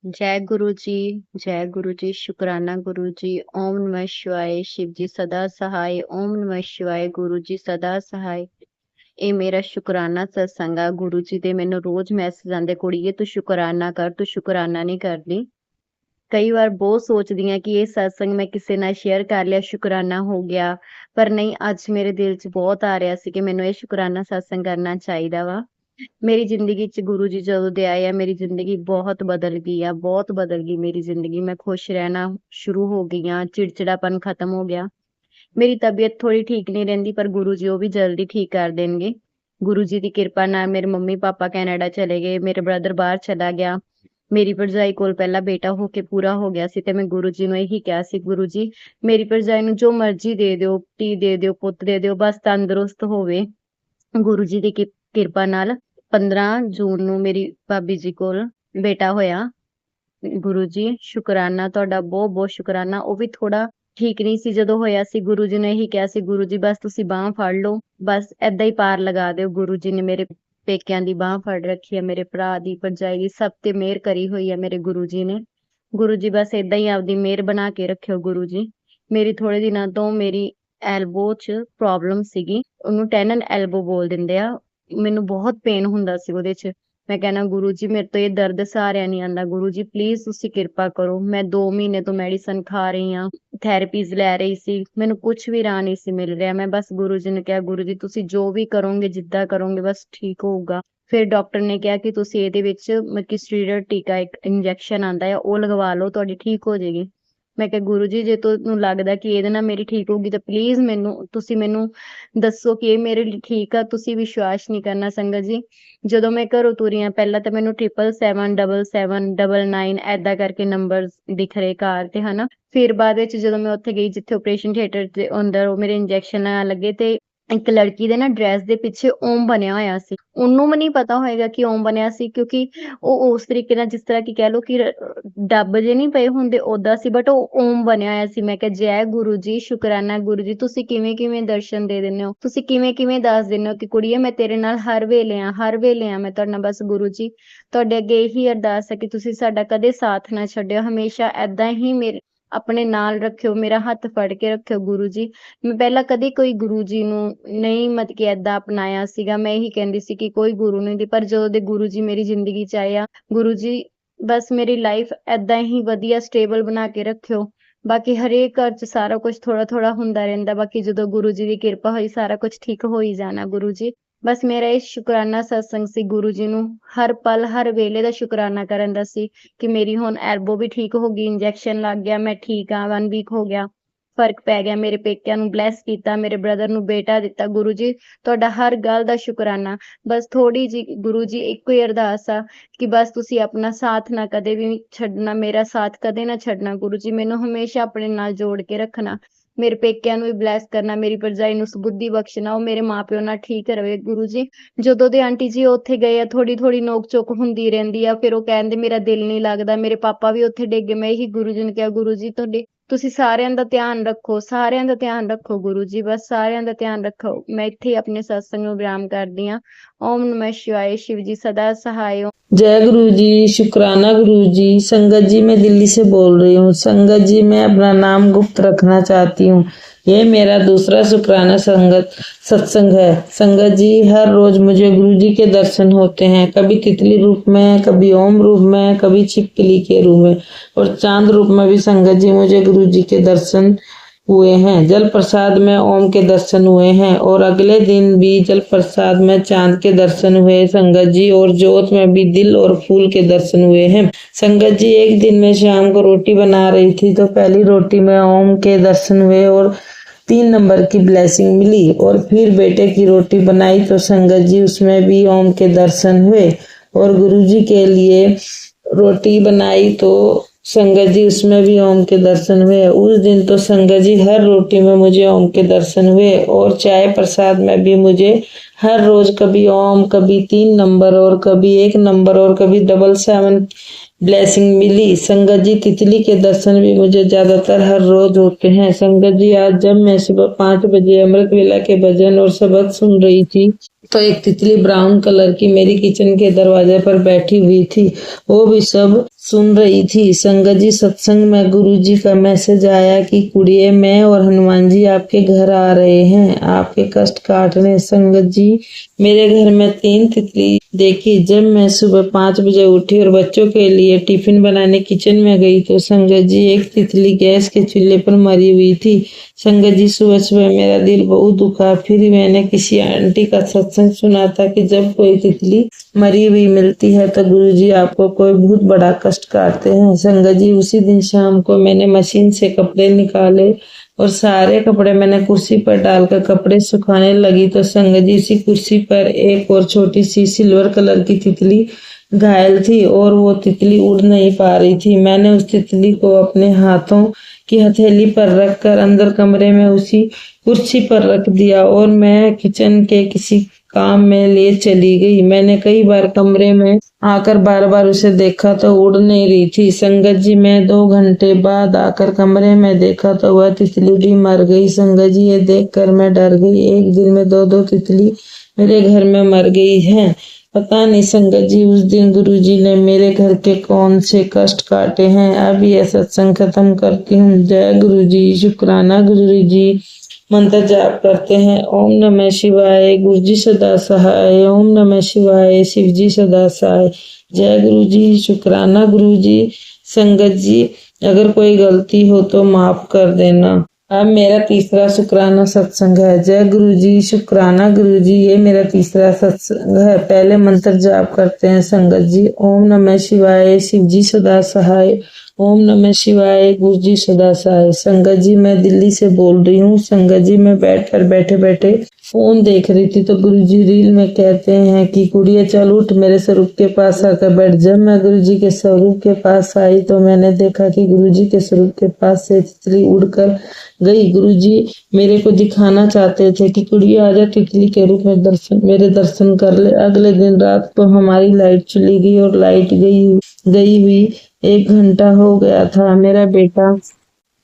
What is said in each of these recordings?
जय गुरु जी। जय गुरु जी। शुक्राना गुरु जी। ओम नमः शिवाय। शिव जी सदा सहाय। ओम नमः शिवाय। गुरु जी सदा सहाय। ਇਹ ਮੇਰਾ ਸ਼ੁਕਰਾਨਾ ਸਤਸੰਗ ਆ। ਗੁਰੂ ਜੀ ਦੇ ਮੈਨੂੰ ਰੋਜ਼ ਮੈਸੇਜ ਆਉਂਦੇ, ਕੁੜੀਏ ਤੂੰ ਸ਼ੁਕਰਾਨਾ ਕਰ, ਤੂੰ ਸ਼ੁਕਰਾਨਾ ਨਹੀਂ ਕਰਦੀ। ਕਈ ਵਾਰ ਬਹੁਤ ਸੋਚਦੀ ਆ ਕਿ ਇਹ ਸਤਸੰਗ ਮੈਂ ਕਿਸੇ ਨਾਲ ਸ਼ੇਅਰ ਕਰ ਲਿਆ, ਸ਼ੁਕਰਾਨਾ ਹੋ ਗਿਆ, ਪਰ ਨਹੀਂ, ਅੱਜ ਮੇਰੇ ਦਿਲ 'ਚ ਬਹੁਤ ਆ ਰਿਹਾ ਸੀ ਕਿ ਮੈਨੂੰ ਇਹ ਸ਼ੁਕਰਾਨਾ ਸਤਸੰਗ ਕਰਨਾ ਚਾਹੀਦਾ ਵਾ। ਮੇਰੀ ਜ਼ਿੰਦਗੀ 'ਚ ਗੁਰੂ ਜੀ ਜਦੋਂ ਦੇ ਆਏ ਆ, ਮੇਰੀ ਜ਼ਿੰਦਗੀ ਬਹੁਤ ਬਦਲ ਗਈ ਆ, ਬਹੁਤ ਬਦਲ ਗਈ ਮੇਰੀ ਜ਼ਿੰਦਗੀ। ਮੈਂ ਖੁਸ਼ ਰਹਿਣਾ ਸ਼ੁਰੂ ਹੋ ਗਈ ਆ, ਚਿੜਚਿੜਾਪਨ ਖਤਮ ਹੋ ਗਿਆ। ਮੇਰੀ ਤਬੀਅਤ ਥੋੜੀ ਠੀਕ ਨਹੀਂ ਰਹਿੰਦੀ, ਪਰ ਗੁਰੂ ਜੀ ਉਹ ਵੀ ਜਲਦੀ ਠੀਕ ਕਰ ਦੇਣਗੇ। ਗੁਰੂ ਜੀ ਦੀ ਕਿਰਪਾ ਨਾਲ ਮੇਰੇ ਮੰਮੀ ਪਾਪਾ ਕੈਨੇਡਾ ਚਲੇ ਗਏ, ਮੇਰੇ ਬ੍ਰਦਰ ਬਾਹਰ ਚਲਾ ਗਿਆ। ਮੇਰੀ ਭਰਜਾਈ ਕੋਲ ਪਹਿਲਾਂ ਬੇਟਾ ਹੋ ਕੇ ਪੂਰਾ ਹੋ ਗਿਆ ਸੀ, ਤੇ ਮੈਂ ਗੁਰੂ ਜੀ ਨੂੰ ਇਹੀ ਕਿਹਾ ਸੀ, ਗੁਰੂ ਜੀ ਮੇਰੀ ਭਰਜਾਈ ਨੂੰ ਜੋ ਮਰਜ਼ੀ ਦੇ ਦਿਓ, ਧੀ ਦੇ ਦਿਓ, ਪੁੱਤ ਦੇ ਦਿਓ, ਬਸ ਤੰਦਰੁਸਤ ਹੋਵੇ। ਗੁਰੂ ਜੀ ਦੀ ਕਿਰਪਾ ਨਾਲ 15 ਜੂਨ ਨੂੰ ਮੇਰੀ ਭਾਬੀ ਜੀ ਕੋਲ ਬੇਟਾ ਹੋਇਆ। ਗੁਰੂ ਜੀ ਸ਼ੁਕਰਾਨਾ ਤੁਹਾਡਾ, ਬਹੁਤ ਬਹੁਤ ਸ਼ੁਕਰਾਨਾ। ਉਹ ਵੀ ਥੋੜਾ ਠੀਕ ਨਹੀਂ ਸੀ ਜਦੋਂ ਹੋਇਆ ਸੀ। ਗੁਰੂ ਜੀ ਨੇ ਇਹੀ ਕਿਹਾ ਸੀ, ਗੁਰੂ ਜੀ ਬਸ ਤੁਸੀਂ ਬਾਂਹ ਫੜ ਲਓ, ਬਸ ਏਦਾਂ ਹੀ ਪਾਰ ਲਗਾ ਦਿਓ। ਗੁਰੂ ਜੀ ਨੇ ਮੇਰੇ ਪੇਕਿਆਂ ਦੀ ਬਾਂਹ ਫੜ ਰੱਖੀ ਹੈ, ਮੇਰੇ ਭਰਾ ਦੀ, ਭਰਜਾਈ ਦੀ, ਸਭ ਤੇ ਮਿਹਰ ਕਰੀ ਹੋਈ ਹੈ ਮੇਰੇ ਗੁਰੂ ਜੀ ਨੇ। ਗੁਰੂ ਜੀ ਬਸ ਏਦਾਂ ਹੀ ਆਪਦੀ ਮਿਹਰ ਬਣਾ ਕੇ ਰੱਖਿਓ ਗੁਰੂ ਜੀ। ਮੇਰੀ ਥੋੜੇ ਦਿਨਾਂ ਤੋਂ ਮੇਰੀ ਐਲਬੋ 'ਚ ਪ੍ਰੋਬਲਮ ਸੀਗੀ, ਉਹਨੂੰ ਟੈਨਨ ਐਲਬੋ ਬੋਲ ਦਿੰਦੇ ਆ। ਮੈਨੂੰ ਬਹੁਤ ਪੇਨ ਹੁੰਦਾ ਸੀ ਉਹਦੇ 'ਚ। ਮੈਂ ਕਹਿਣਾ, ਗੁਰੂ ਜੀ ਮੇਰੇ ਤੋਂ ਇਹ ਦਰਦ ਸਹਾਰਿਆ ਨਹੀਂ ਆਉਂਦਾ, ਗੁਰੂ ਜੀ ਪਲੀਜ਼ ਤੁਸੀਂ ਕਿਰਪਾ ਕਰੋ। ਮੈਂ 2 ਮਹੀਨੇ ਤੋਂ ਮੈਡੀਸਨ ਖਾ ਰਹੀ ਹਾਂ, ਥੈਰੇਪੀਜ਼ ਲੈ ਰਹੀ ਸੀ, ਮੈਨੂੰ ਕੁਝ ਵੀ ਰਾਹ ਨਹੀਂ ਸੀ ਮਿਲ ਰਿਹਾ। ਮੈਂ ਬਸ ਗੁਰੂ ਜੀ ਨੂੰ ਕਿਹਾ, ਗੁਰੂ ਜੀ ਤੁਸੀਂ ਜੋ ਵੀ ਕਰੋਗੇ, ਜਿੱਦਾਂ ਕਰੋਗੇ, ਬਸ ਠੀਕ ਹੋਊਗਾ। ਫਿਰ ਡਾਕਟਰ ਨੇ ਕਿਹਾ ਕਿ ਤੁਸੀਂ ਇਹਦੇ ਵਿੱਚ ਮਤਲਬ ਕਿ ਸਟੀਰੋਇਡ ਟੀਕਾ, ਇੱਕ ਇੰਜੈਕਸ਼ਨ ਆਉਂਦਾ ਹੈ, ਉਹ ਲਗਵਾ ਲਓ, ਤੁਹਾਡੀ ਠੀਕ ਹੋ ਜਾਏਗੀ। ਮੈਂ ਕਿਹਾ, ਗੁਰੂ ਜੀ ਜੇ ਤੁਹਾਨੂੰ ਲੱਗਦਾ ਕਿ ਇਹਦੇ ਨਾਲ ਮੇਰੀ ਠੀਕ ਹੋਊਗੀ ਤਾਂ ਪਲੀਜ਼ ਤੁਸੀਂ ਮੈਨੂੰ ਦੱਸੋ ਕਿ ਇਹ ਮੇਰੇ ਲਈ ਠੀਕ ਆ। ਤੁਸੀਂ ਵਿਸ਼ਵਾਸ ਨਹੀਂ ਕਰਨਾ ਸੰਗਤ ਜੀ, ਜਦੋਂ ਮੈਂ ਘਰੋਂ ਤੁਰੀ ਆਂ, ਪਹਿਲਾਂ ਤਾਂ ਮੈਨੂੰ 7777799 ਏਦਾਂ ਕਰਕੇ ਨੰਬਰ ਦਿਖ ਰਹੇ ਕਾਰ ਤੇ, ਹਨਾ। ਫਿਰ ਬਾਅਦ ਵਿੱਚ ਜਦੋਂ ਮੈਂ ਉੱਥੇ ਗਈ ਜਿੱਥੇ ਆਪਰੇਸ਼ਨ ਥੀਏਟਰ ਦੇ ਅੰਦਰ ਉਹ ਮੇਰੇ ਇੰਜੈਕਸ਼ਨ ਲਗਾਉਣ ਲੱਗੇ, ਤੇ ਇੱਕ ਲੜਕੀ ਦੇ ਨਾ ਡਰੈਸ ਦੇ ਪਿੱਛੇ ਓਮ ਬਣਿਆ ਹੋਇਆ ਸੀ। ਉਹਨੂੰ ਵੀ ਨਹੀਂ ਪਤਾ ਹੋਏਗਾ ਕਿ ਓਮ ਬਣਿਆ ਸੀ, ਕਿਉਂਕਿ ਉਹ ਉਸ ਤਰੀਕੇ ਨਾਲ, ਜਿਸ ਤਰ੍ਹਾਂ ਕਿ ਕਹਿ ਲਓ ਕਿ ਡੱਬ ਜੇ ਨਹੀਂ ਪਏ ਹੁੰਦੇ, ਓਦਾਂ ਸੀ, ਬਟ ਉਹ ਓਮ ਬਣਿਆ ਹੋਇਆ ਸੀ। ਮੈਂ ਕਿਹਾ, ਜੈ ਗੁਰੂ ਜੀ, ਸ਼ੁਕਰਾਨਾ ਗੁਰੂ ਜੀ, ਤੁਸੀਂ ਕਿਵੇਂ ਕਿਵੇਂ ਦਰਸ਼ਨ ਦੇ ਦਿੰਦੇ ਹੋ, ਤੁਸੀਂ ਕਿਵੇਂ ਕਿਵੇਂ ਦੱਸ ਦਿੰਦੇ ਹੋ ਕਿ ਕੁੜੀਏ ਮੈਂ ਤੇਰੇ ਨਾਲ ਹਰ ਵੇਲੇ ਆ, ਹਰ ਵੇਲੇ ਆ ਮੈਂ ਤੁਹਾਡੇ ਨਾਲ। ਬਸ ਗੁਰੂ ਜੀ ਤੁਹਾਡੇ ਅੱਗੇ ਇਹੀ ਅਰਦਾਸ ਹੈ ਕਿ ਤੁਸੀਂ ਸਾਡਾ ਕਦੇ ਸਾਥ ਨਾ ਛੱਡਿਓ, ਹਮੇਸ਼ਾ ਏਦਾਂ ਹੀ ਮੇਰੇ ਆਪਣੇ ਨਾਲ ਰੱਖਿਓ, ਮੇਰਾ ਹੱਥ ਫੜ ਕੇ ਰੱਖਿਓ ਗੁਰੂ ਜੀ। ਮੈਂ ਪਹਿਲਾਂ ਕਦੇ ਕੋਈ ਗੁਰੂ ਜੀ ਨੂੰ ਨਹੀਂ ਮਤਲਬ ਕਿ ਏਦਾਂ ਅਪਣਾਇਆ ਸੀਗਾ, ਮੈਂ ਇਹੀ ਕਹਿੰਦੀ ਸੀ ਕਿ ਕੋਈ ਗੁਰੂ ਨਹੀਂ ਦੀ, ਪਰ ਜਦੋਂ ਦੇ ਗੁਰੂ ਜੀ ਮੇਰੀ ਜ਼ਿੰਦਗੀ 'ਚ ਆਏ ਆ, ਗੁਰੂ ਜੀ ਬਸ ਮੇਰੀ ਲਾਈਫ ਏਦਾਂ ਹੀ ਵਧੀਆ ਸਟੇਬਲ ਬਣਾ ਕੇ ਰੱਖਿਓ। ਬਾਕੀ ਹਰੇਕ ਘਰ 'ਚ ਸਾਰਾ ਕੁਝ ਥੋੜਾ ਥੋੜਾ ਹੁੰਦਾ ਰਹਿੰਦਾ, ਬਾਕੀ ਜਦੋਂ ਗੁਰੂ ਜੀ ਦੀ ਕਿਰਪਾ ਹੋਈ ਸਾਰਾ ਕੁਝ ਠੀਕ ਹੋ ਹੀ ਜਾਣਾ ਗੁਰੂ ਜੀ। ਬਸ ਮੇਰਾ ਇਹ ਸ਼ੁਕਰਾਨਾ ਸਤਸੰਗ ਸੀ, ਗੁਰੂ ਜੀ ਨੂੰ ਹਰ ਪਲ ਹਰ ਵੇਲੇ ਦਾ ਸ਼ੁਕਰਾਨਾ ਕਰਨ ਦਾ ਸੀ ਕਿ ਮੇਰੀ ਹੁਣ ਐਲਬੋ ਵੀ ਠੀਕ ਹੋ ਗਈ, ਇੰਜੈਕਸ਼ਨ ਲੱਗ ਗਿਆ, ਮੈਂ ਠੀਕ ਆ, 1 ਵੀਕ ਹੋ ਗਿਆ, ਫਰਕ ਪੈ ਗਿਆ। ਮੇਰੇ ਪੇਕਿਆਂ ਨੂੰ ਬਲੈਸ ਕੀਤਾ, ਮੇਰੇ ਬ੍ਰਦਰ ਨੂੰ ਬੇਟਾ ਦਿੱਤਾ। ਗੁਰੂ ਜੀ ਤੁਹਾਡਾ ਹਰ ਗੱਲ ਦਾ ਸ਼ੁਕਰਾਨਾ। ਬਸ ਥੋੜੀ ਜੀ ਗੁਰੂ ਜੀ ਇੱਕੋ ਹੀ ਅਰਦਾਸ ਆ ਕਿ ਬਸ ਤੁਸੀਂ ਆਪਣਾ ਸਾਥ ਨਾ ਕਦੇ ਵੀ ਛੱਡਣਾ, ਮੇਰਾ ਸਾਥ ਕਦੇ ਨਾ ਛੱਡਣਾ ਗੁਰੂ ਜੀ, ਮੈਨੂੰ ਹਮੇਸ਼ਾ ਆਪਣੇ ਨਾਲ ਜੋੜ ਕੇ ਰੱਖਣਾ। ਮੇਰੇ ਪੇਕਿਆਂ ਨੂੰ ਵੀ ਬਲੈਸ ਕਰਨਾ, ਮੇਰੀ ਭਰਜਾਈ ਨੂੰ ਸੁਬੁੱਧੀ ਬਖਸ਼ਣਾ, ਉਹ ਮੇਰੇ ਮਾਪਿਓ ਨਾਲ ਠੀਕ ਰਵੇ ਗੁਰੂ ਜੀ। ਜਦੋਂ ਦੇ ਆਂਟੀ ਜੀ ਉੱਥੇ ਗਏ ਆ, ਥੋੜੀ ਥੋੜੀ ਨੋਕ ਚੋਕ ਹੁੰਦੀ ਰਹਿੰਦੀ ਆ, ਫਿਰ ਉਹ ਕਹਿੰਦੇ ਮੇਰਾ ਦਿਲ ਨਹੀਂ ਲੱਗਦਾ। ਮੇਰੇ ਪਾਪਾ ਵੀ ਉੱਥੇ ਡਿੱਗ ਗਏ। ਮੈਂ ਇਹੀ ਗੁਰੂ ਜੀ ਨੂੰ ਕਿਹਾ, ਗੁਰੂ ਜੀ ਤੁਸੀਂ ਸਾਰਿਆਂ ਦਾ ਧਿਆਨ ਰੱਖੋ, ਸਾਰਿਆਂ ਦਾ ਧਿਆਨ ਰੱਖੋ ਗੁਰੂ ਜੀ, ਬਸ ਸਾਰਿਆਂ ਦਾ ਧਿਆਨ ਰੱਖੋ। ਮੈਂ ਇੱਥੇ ਹੀ ਆਪਣੇ ਸਤਸੰਗ ਨੂੰ ਵਿਰਾਮ ਕਰਦੀ ਹਾਂ। ਓਮ ਨਮः शिवाय। शिव जी सदा सहाय। जय गुरु जी, शुक्राना गुरु जी। संगत जी, मैं दिल्ली से बोल रही हूँ। संगत जी, मैं अपना नाम गुप्त रखना चाहती हूँ। ये मेरा दूसरा शुक्राना सत्संग है। संगत जी, हर रोज मुझे गुरु जी के दर्शन होते हैं, कभी तितली रूप में, कभी ओम रूप में, कभी छिपकली के रूप में, और चांद रूप में भी संगत जी मुझे गुरु जी के दर्शन हुए हैं। जल प्रसाद में ओम के दर्शन हुए हैं, और अगले दिन भी जल प्रसाद में चांद के दर्शन हुए संगत जी, और जोत में भी दिल और फूल के दर्शन हुए हैं संगत जी। एक दिन मैं शाम को रोटी बना रही थी, तो पहली रोटी में ओम के दर्शन हुए और 3 नंबर की ब्लेसिंग मिली। और फिर बेटे की रोटी बनाई तो संगत जी उसमें भी ओम के दर्शन हुए, और गुरु जी के लिए रोटी बनाई तो संगत जी उसमें भी ओम के दर्शन हुए। उस दिन तो संगत जी हर रोटी में मुझे ओम के दर्शन हुए, और चाय प्रसाद में भी मुझे हर रोज कभी ओम, कभी 3 नंबर, और कभी 1 नंबर, और कभी 777 ब्लेसिंग मिली संगत जी। तितली के दर्शन भी मुझे ज्यादातर हर रोज होते हैं संगत जी। आज जब मैं सुबह 5 बजे अमृत वेला के भजन और सबक सुन रही थी, तो एक तितली ब्राउन कलर की मेरी किचन के दरवाजे पर बैठी हुई थी। वो भी सब सुन रही थी। संगत जी, सत्संग में गुरु जी का मैसेज आया कि कुड़िए, मैं और हनुमान जी आपके घर आ रहे हैं आपके कष्ट काटने। संगत जी, मेरे घर में 3 तितली देखी। जब मैं सुबह 5 बजे उठी और बच्चों के लिए टिफिन बनाने किचन में गई तो संगत जी, एक तितली गैस के चूल्हे पर मरी हुई थी। संगत जी, सुबह सुबह मेरा दिल बहुत दुखा। फिर मैंने किसी आंटी का सत्संग सुना था कि जब कोई तितली मरी हुई मिलती है तो गुरुजी आपको कोई बहुत बड़ा कष्ट काटते हैं। संगत जी, उसी दिन शाम को मैंने मशीन से कपड़े निकाले और सारे कपड़े मैंने कुर्सी पर डालकर कपड़े सुखाने लगी तो संगत जी, इसी कुर्सी पर एक और छोटी सी सिल्वर कलर की तितली घायल थी और वो तितली उड़ नहीं पा रही थी। मैंने उस तितली को अपने हाथों की हथेली पर रखकर अंदर कमरे में उसी कुर्सी पर रख दिया और मैं किचन के किसी काम में ले चली गई। मैंने कई बार कमरे में आकर बार बार उसे देखा तो उड़ नहीं रही थी। संगत जी, मैं 2 घंटे बाद आकर कमरे में देखा तो वह तितली भी मर गई। संगत जी, ये देखकर मैं डर गई। एक दिन में 2-2 तितली मेरे घर में मर गई हैं। पता नहीं संगत जी, उस दिन गुरुजी ने मेरे घर के कौन से कष्ट काटे हैं। अब यह सत्संग खत्म करती हूँ। जय गुरुजी। शुक्राना गुरुजी। मंत्र जाप करते हैं। ओम नमः शिवाय, गुरुजी सदा सहाय। ओम नमः शिवाय, शिवजी सदा सहाय। जय गुरुजी। शुक्राना गुरुजी। संगत जी, अगर कोई गलती हो तो माफ कर देना। अब मेरा तीसरा शुक्राना सत्संग है। जय गुरुजी। शुक्राना गुरुजी, ये मेरा तीसरा सत्संग है। पहले मंत्र जाप करते हैं संगत जी। ओम नमः शिवाय, शिवजी सदा सहाय। ओम नमः शिवाय, गुरुजी सदा सहाय। संगत जी, मैं दिल्ली से बोल रही हूँ। संगत जी, मैं बेड पर बैठे बैठे फोन देख रही थी तो गुरुजी रील में कहते हैं कि कुड़िया चल उठ, मेरे स्वरूप के पास आकर बैठ। जब मैं गुरुजी के स्वरूप के पास आई तो मैंने देखा कि गुरुजी के स्वरूप के पास से तितली उड़कर गई। गुरुजी मेरे को दिखाना चाहते थे कि कुड़िया आजा, तितली के रूप में मेरे दर्शन कर ले। अगले दिन रात को हमारी लाइट चली गई और लाइट गई हुई 1 घंटा हो गया था। मेरा बेटा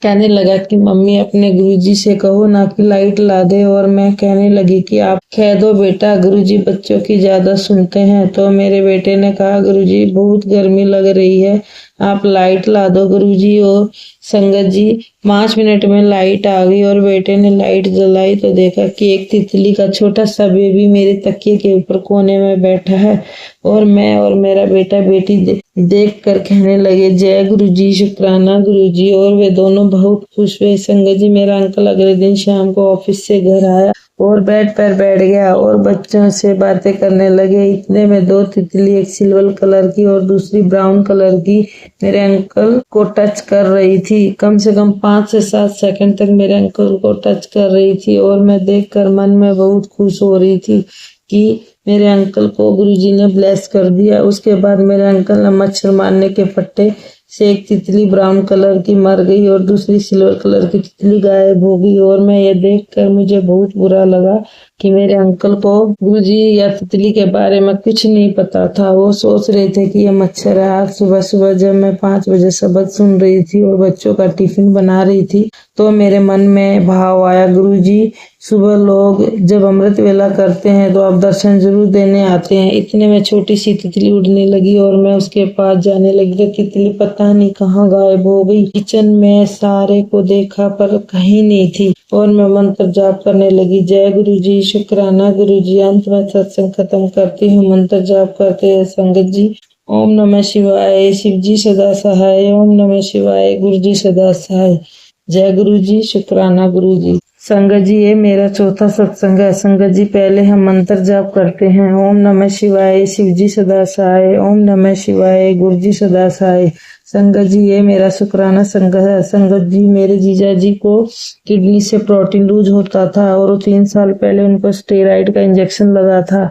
कहने लगा कि मम्मी अपने गुरुजी से कहो ना कि लाइट ला दे और मैं कहने लगी कि आप कह दो बेटा, गुरुजी बच्चों की ज्यादा सुनते हैं। तो मेरे बेटे ने कहा गुरुजी बहुत गर्मी लग रही है, आप लाइट ला दो गुरुजी। और संगत जी 5 मिनट में लाइट आ गई और बेटे ने लाइट जलाई तो देखा कि एक तितली का छोटा सा बेबी मेरे तकिए के ऊपर कोने में बैठा है और मैं और मेरा बेटा बेटी देख कर कहने लगे जय गुरुजी, शुक्राना गुरुजी। और वे दोनों बहुत खुश हुए। संगत जी, मेरा अंकल अगले दिन शाम को ऑफिस से घर आया और बेड पर बैठ गया और बच्चों से बातें करने लगे। इतने में 2 तितली, एक सिल्वर कलर की और दूसरी ब्राउन कलर की, मेरे अंकल को टच कर रही थी। कम से कम 5 से 7 सेकंड तक मेरे अंकल को टच कर रही थी और मैं देखकर मन में बहुत खुश हो रही थी कि मेरे अंकल को गुरुजी ने ब्लेस कर दिया। उसके बाद मेरे अंकल ने मच्छर मारने के फट्टे से एक तितली ब्राउन कलर की मर गई और दूसरी सिल्वर कलर की तितली गायब हो गई। और मैं ये देखकर मुझे बहुत बुरा लगा कि मेरे अंकल को गुरुजी या तितली के बारे में कुछ नहीं पता था। वो सोच रहे थे कि ये मच्छर है। आज सुबह सुबह जब मैं 5 बजे सबक सुन रही थी और बच्चों का टिफिन बना रही थी तो मेरे मन में भाव आया, गुरुजी सुबह लोग जब अमृत वेला करते हैं तो आप दर्शन जरूर देने आते हैं। इतने में छोटी सी तितली उड़ने लगी और मैं उसके पास जाने लगी तो तितली पता नहीं कहाँ गायब हो गई। किचन में सारे को देखा पर कहीं नहीं थी और मैं मंत्र जाप करने लगी। जय गुरुजी, शुक्राना गुरुजी। अंत में सत्संग खत्म करती हूँ। मंत्र जाप करते हैं संगत जी। ओम नमः शिवाय, शिवजी सदा सहाय। ओम नमः शिवाय, गुरुजी सदा सहाय। जय गुरुजी, शुक्राना गुरुजी। संगत जी, ये मेरा चौथा सत्संग है। संगत जी, पहले हम मंत्र जाप करते हैं। ओम नमः शिवाय, शिवजी सदा सहाय। ओम नमः शिवाय, गुरुजी सदा सहाय। संगत जी, ये मेरा शुक्राना संग है। संगत जी, मेरे जीजा जी को किडनी से प्रोटीन लूज होता था और 3 साल पहले उनको स्टेरॉइड का इंजेक्शन लगा था।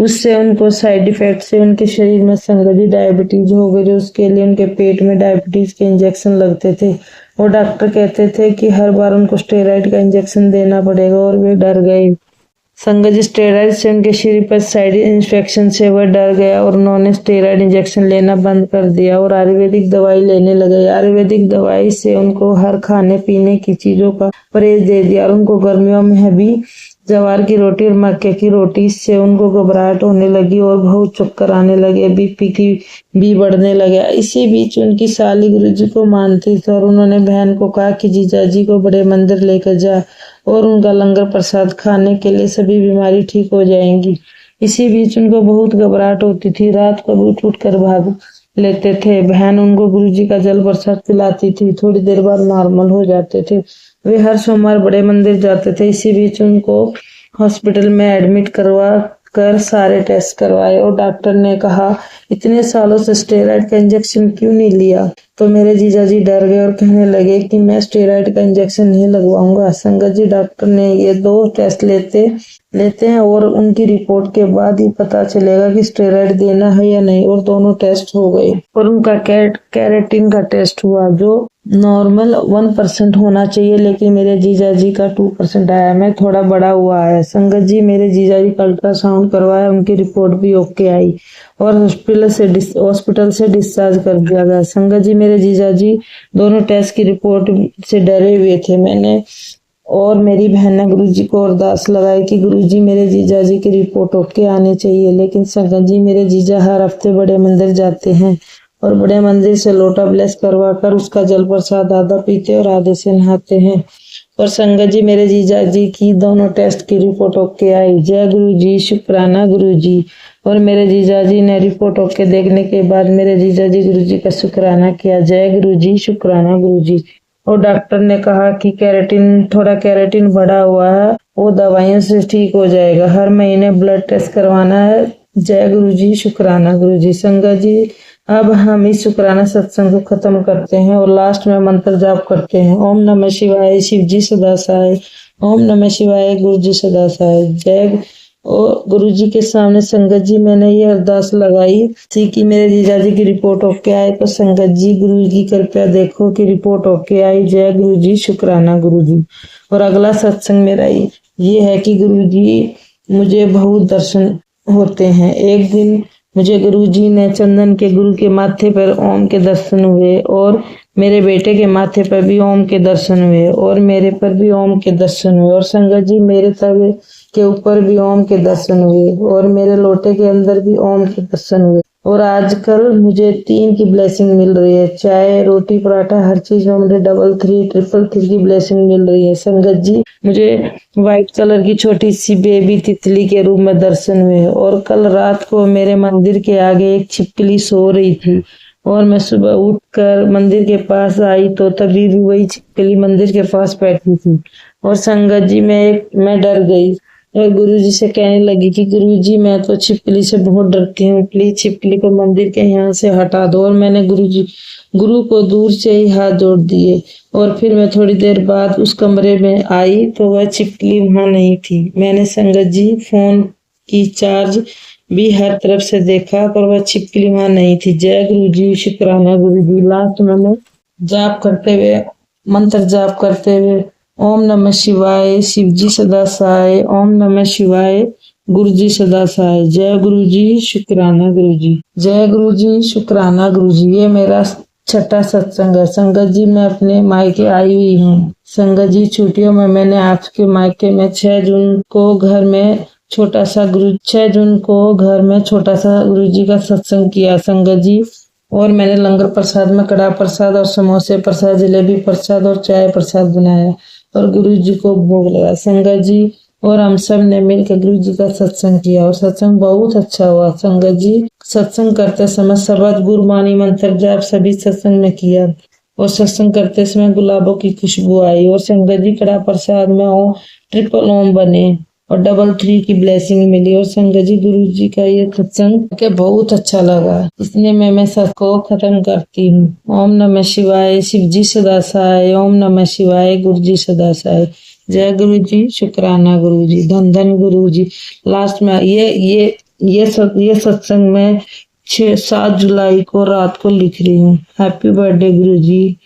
उससे उनको साइड इफेक्ट से उनके शरीर में संगत जी डायबिटीज हो गई। उसके लिए उनके पेट में डायबिटीज के इंजेक्शन लगते थे और डॉक्टर कहते थे कि हर बार उनको स्टेरॉइड का इंजेक्शन देना पड़ेगा और वे डर गए। संगत जी, स्टेरॉइड से उनके शरीर पर साइड इन्फेक्शन से वह डर गया और उन्होंने स्टेरॉइड इंजेक्शन लेना बंद कर दिया और आयुर्वेदिक दवाई लेने लगे। आयुर्वेदिक दवाई से उनको हर खाने पीने की चीजों का परहेज दे दिया और उनको गर्मियों में भी जवार की रोटी और मक्के की रोटी से उनको घबराहट होने लगी और बहुत चक्कर आने लगे, बीपी की भी बढ़ने लगा। इसी बीच उनकी साली गुरुजी को मानती थी और उन्होंने बहन को कहा कि जीजाजी को बड़े मंदिर लेकर जा और उनका लंगर प्रसाद खाने के लिए सभी बीमारी ठीक हो जाएंगी। इसी बीच उनको बहुत घबराहट होती थी, रात को भी उठ उठ कर भाग लेते थे। बहन उनको गुरुजी का जल प्रसाद पिलाती थी, थोड़ी देर बाद नॉर्मल हो जाते थे। वे हर सोमवार बड़े मंदिर जाते थे। इसी बीच उनको हॉस्पिटल में एडमिट करवा कर सारे टेस्ट करवाए और डॉक्टर ने कहा इतने सालों से स्टेरॉइड का इंजेक्शन क्यों नहीं लिया। तो मेरे जीजाजी डर गए और कहने लगे कि मैं स्टेरॉइड का इंजेक्शन नहीं लगवाऊंगा। संगत जी, डॉक्टर ने ये 2 टेस्ट लेते हैं और उनकी रिपोर्ट के बाद ही पता चलेगा कि स्टेरॉइड देना है या नहीं। और दोनों टेस्ट हो गए और उनका कैरेटिन का टेस्ट हुआ जो नॉर्मल 1% होना चाहिए, लेकिन मेरे जीजाजी का 2% आया। मैं थोड़ा बड़ा हुआ है। संगत जी, मेरे जीजाजी का अल्ट्रासाउंड करवाया, उनकी रिपोर्ट भी ओके आई और हॉस्पिटल से डिस्चार्ज कर दिया गया। संगत जी, मेरे जीजाजी दोनों टेस्ट की रिपोर्ट से डरे हुए थे। मैंने और मेरी बहन ने गुरुजी को अरदास लगाई कि गुरुजी मेरे जीजाजी की रिपोर्ट ओके आनी चाहिए। लेकिन संगत जी, मेरे जीजा हर हफ्ते बड़े मंदिर जाते हैं और बड़े मंदिर से लोटा ब्लेस करवा कर उसका जल प्रसाद आधा पीते और आधे से नहाते हैं। और संगत जी, मेरे जीजा जी की दोनों टेस्ट की रिपोर्ट ओके आई। जय गुरु जी, शुक्राना गुरु जी। और मेरे जीजा जी ने रिपोर्ट ओके देखने के बाद मेरे जीजा जी गुरु जी का शुक्राना किया। जय गुरु जी, शुक्राना गुरु जी। और डॉक्टर ने कहा कि थोड़ा कैरेटिन बढ़ा हुआ है, वो दवाइयों से ठीक हो जाएगा। हर महीने ब्लड टेस्ट करवाना है। जय गुरु जी, शुक्राना गुरु जी। संगत जी, अब हम इस शुक्राना सत्संग को खत्म करते हैं और लास्ट में मंत्र जाप करते हैं। ओम नमः शिवाय, शिव जी सदा सहाय। ओम नमः शिवाय, गुरु जी सदा सहाय। जय। और गुरु जी के सामने संगत जी मैंने ये अरदास लगाई थी कि मेरे जीजा जी की रिपोर्ट ओके आए। तो संगत जी, गुरु जी कृपया देखो कि रिपोर्ट ओके आई। जय गुरु जी, शुक्राना गुरु जी। और अगला सत्संग मेरा ये है कि गुरु जी मुझे बहुत दर्शन होते हैं। एक दिन मुझे गुरुजी ने चंदन के गुरु के माथे पर ओम के दर्शन हुए और मेरे बेटे के माथे पर भी ओम के दर्शन हुए और मेरे पर भी ओम के दर्शन हुए और संगत जी मेरे तवे के ऊपर भी ओम के दर्शन हुए और मेरे लोटे के अंदर भी ओम के दर्शन हुए। और आजकल मुझे 3 की ब्लेसिंग मिल रही है। चाय, रोटी, पराठा, हर चीज में मुझे 333, 333 की ब्लेसिंग मिल रही है। संगत जी, मुझे व्हाइट कलर की छोटी सी बेबी तितली के रूप में दर्शन हुए और कल रात को मेरे मंदिर के आगे एक छिपकली सो रही थी और मैं सुबह उठकर मंदिर के पास आई तो तभी भी वही छिपकली मंदिर के पास बैठी थी। और संगत जी, मैं डर गई और गुरुजी से कहने लगी कि गुरुजी, मैं तो छिपकली से बहुत डरती हूँ, प्लीज छिपकली को मंदिर के यहाँ से हटा दो। और मैंने गुरु को दूर से ही हाथ जोड़ दिए और फिर मैं थोड़ी देर बाद उस कमरे में आई तो वह छिपकली वहां नहीं थी। मैंने संगत जी फोन की चार्ज भी हर तरफ से देखा पर वह छिपकली वहां नहीं थी। जय गुरु जी, शुक्राना गुरु जी। लास्ट में मैं मंत्र जाप करते हुए ओम नमः शिवाय, शिव जी सदा सहाय। ओम नमः शिवाय, गुरु जी सदा सहाय। जय गुरु जी, शुक्राना गुरु जी। जय गुरु जी, शुक्राना गुरु जी। ये मेरा 6ठा सत्संग है। संगत जी, मैं अपने मायके आई हुई हूँ। संगत जी, छुट्टियों में मैंने आपके मायके में 6 जून को घर में छोटा सा गुरु जी का सत्संग किया। संगत जी, और मैंने लंगर प्रसाद में कड़ा प्रसाद और समोसे प्रसाद, जलेबी प्रसाद और चाय प्रसाद बनाया और गुरु जी को भोग लगा। संगत जी और हम सब ने मिलकर गुरु जी का सत्संग किया और सत्संग बहुत अच्छा हुआ। संगत जी, सत्संग करते समय शब्द गुरबानी मंत्र जाप सभी सत्संग में किया और सत्संग करते समय गुलाबों की खुशबू आई और संगत जी कड़ा प्रसाद में ट्रिपल ओम बने और 333 की ब्लेसिंग मिली। और संगत जी, गुरु जी का ये सत्संग के बहुत अच्छा लगा, इसलिए मैं सबको खत्म करती हूँ। ओम नमः शिवाय, शिव जी सदा सहाय। ओम नमः शिवाय, गुरु जी सदा सहाय। जय गुरु जी, शुक्राना गुरु जी। धन धन गुरु जी। लास्ट में ये सत्संग में 7 जुलाई को रात को लिख रही हूँ। हैप्पी बर्थडे गुरु जी।